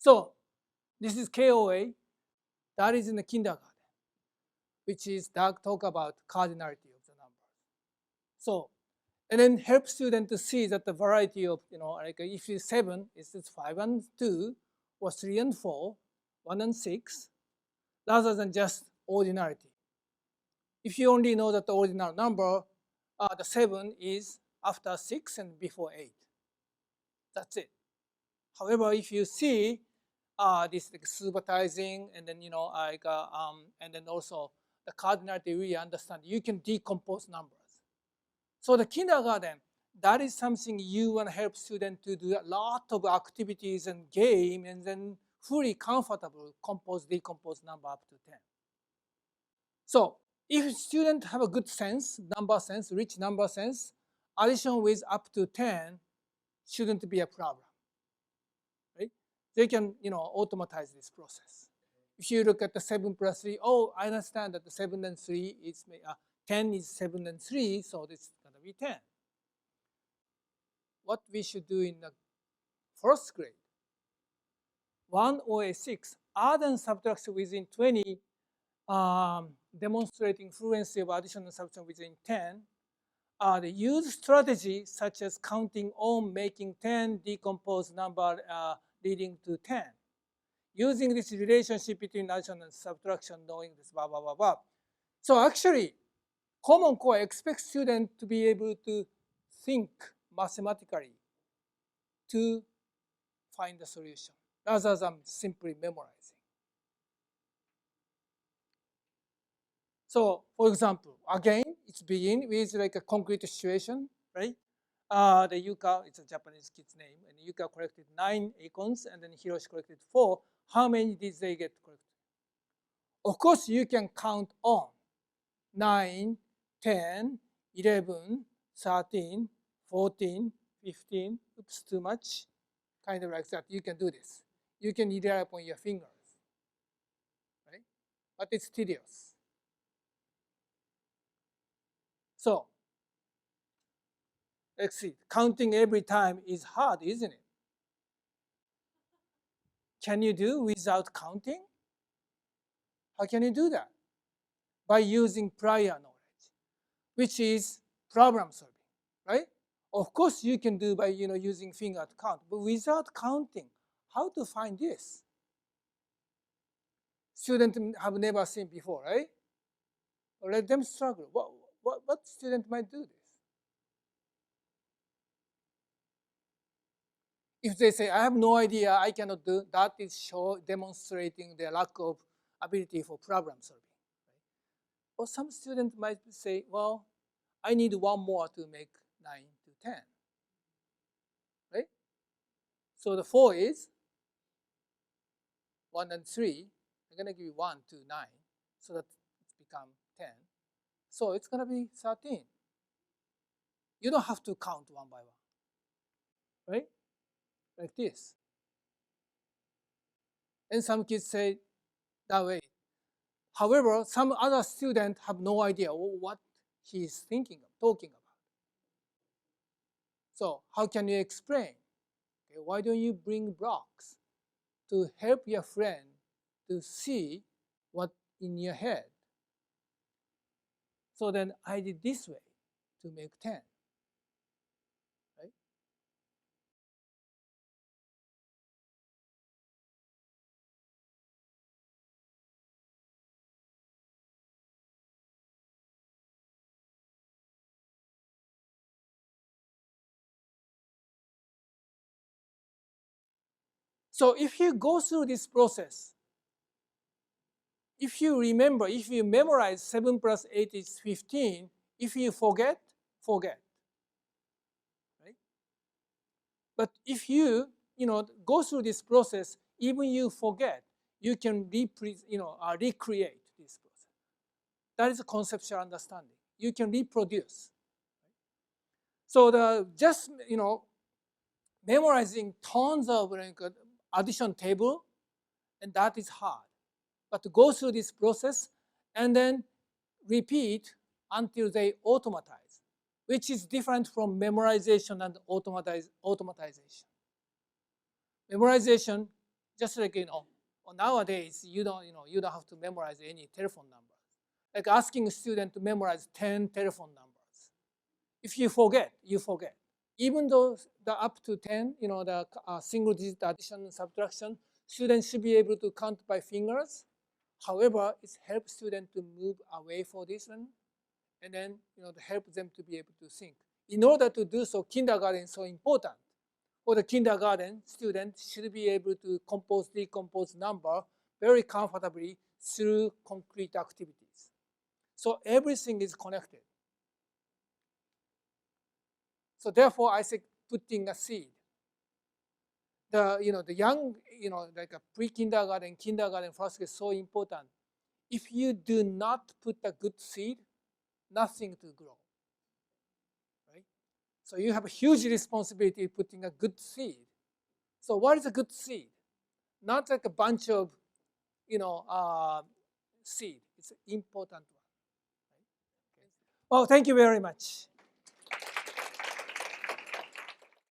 So this is K.OA. That is in the kindergarten, which is talk about cardinality of the numbers. So, and then help student to see that the variety of, like if it's 7, it's 5 and 2, or 3 and 4, 1 and 6, rather than just ordinality. If you only know that the ordinal number, the 7 is after 6 and before 8. That's it. However, if you see this like sympathizing, and then and then also the cardinality we understand, you can decompose numbers. So the kindergarten, that is something you want to help students to do a lot of activities and game, and then fully comfortable decompose number up to 10. So if students have a good sense, number sense, rich number sense, addition with up to 10 shouldn't be a problem. Right? They can automatize this process. If you look at the 7 plus 3, oh, I understand that the 7 and 3 is 10 is 7 and 3, so this is going to be 10. What we should do in the first grade, 1 or 6, add and subtraction within 20, demonstrating fluency of addition and subtraction within 10. They use strategies such as counting on making 10 decompose number leading to 10. Using this relationship between addition and subtraction, knowing this blah, blah, blah, blah. So actually, Common Core expects students to be able to think mathematically to find the solution, rather than simply memorizing. So, for example, again, it's begin with like a concrete situation, right? The Yuka, it's a Japanese kid's name, and Yuka collected 9 acorns, and then Hiroshi collected 4. How many did they get collected? Of course, you can count on 9, 10, 11, 13, 14, 15. Oops, too much. Kind of like that. You can do this. You can rely upon your fingers, right? But it's tedious. So, let's see. Counting every time is hard, isn't it? Can you do without counting? How can you do that? By using prior knowledge, which is problem solving, right? Of course, you can do by using finger to count, but without counting, how to find this? Students have never seen before, right? Let them struggle. What student might do this? If they say, I have no idea, I cannot do, that is demonstrating their lack of ability for problem solving. Right? Or some students might say, well, I need one more to make 9 to 10. Right? So the 4 is 1 and 3. I'm going to give you 1 to 9, so that it's become 10. So it's going to be 13. You don't have to count one by one. Right? Like this. And some kids say that way. However, some other students have no idea what he is talking about. So how can you explain? Okay, why don't you bring blocks to help your friend to see what in your head? So then I did this way to make 10. Right? So if you go through this process, if you memorize 7 plus 8 is 15, if you forget. Right? But if you go through this process, even you forget, you can recreate this process. That is a conceptual understanding. You can reproduce. So just memorizing tons of addition table, and that is hard. But to go through this process and then repeat until they automatize, which is different from memorization and automatization. Memorization Just like, nowadays, you don't have to memorize any telephone number. Like asking a student to memorize 10 telephone numbers. If you forget, you forget. Even though the up to 10, the single digit addition and subtraction, students should be able to count by fingers. However, it helps students to move away from this one, and then to help them to be able to think. In order to do so, kindergarten is so important. For the kindergarten, students should be able to decompose number very comfortably through concrete activities. So everything is connected. So therefore, I say putting a seed. The young, like a pre-kindergarten, kindergarten, first grade is so important. If you do not put a good seed, nothing to grow. Right? So you have a huge responsibility putting a good seed. So what is a good seed? Not like a bunch of, seed. It's an important one. Right? Okay. Well, thank you very much.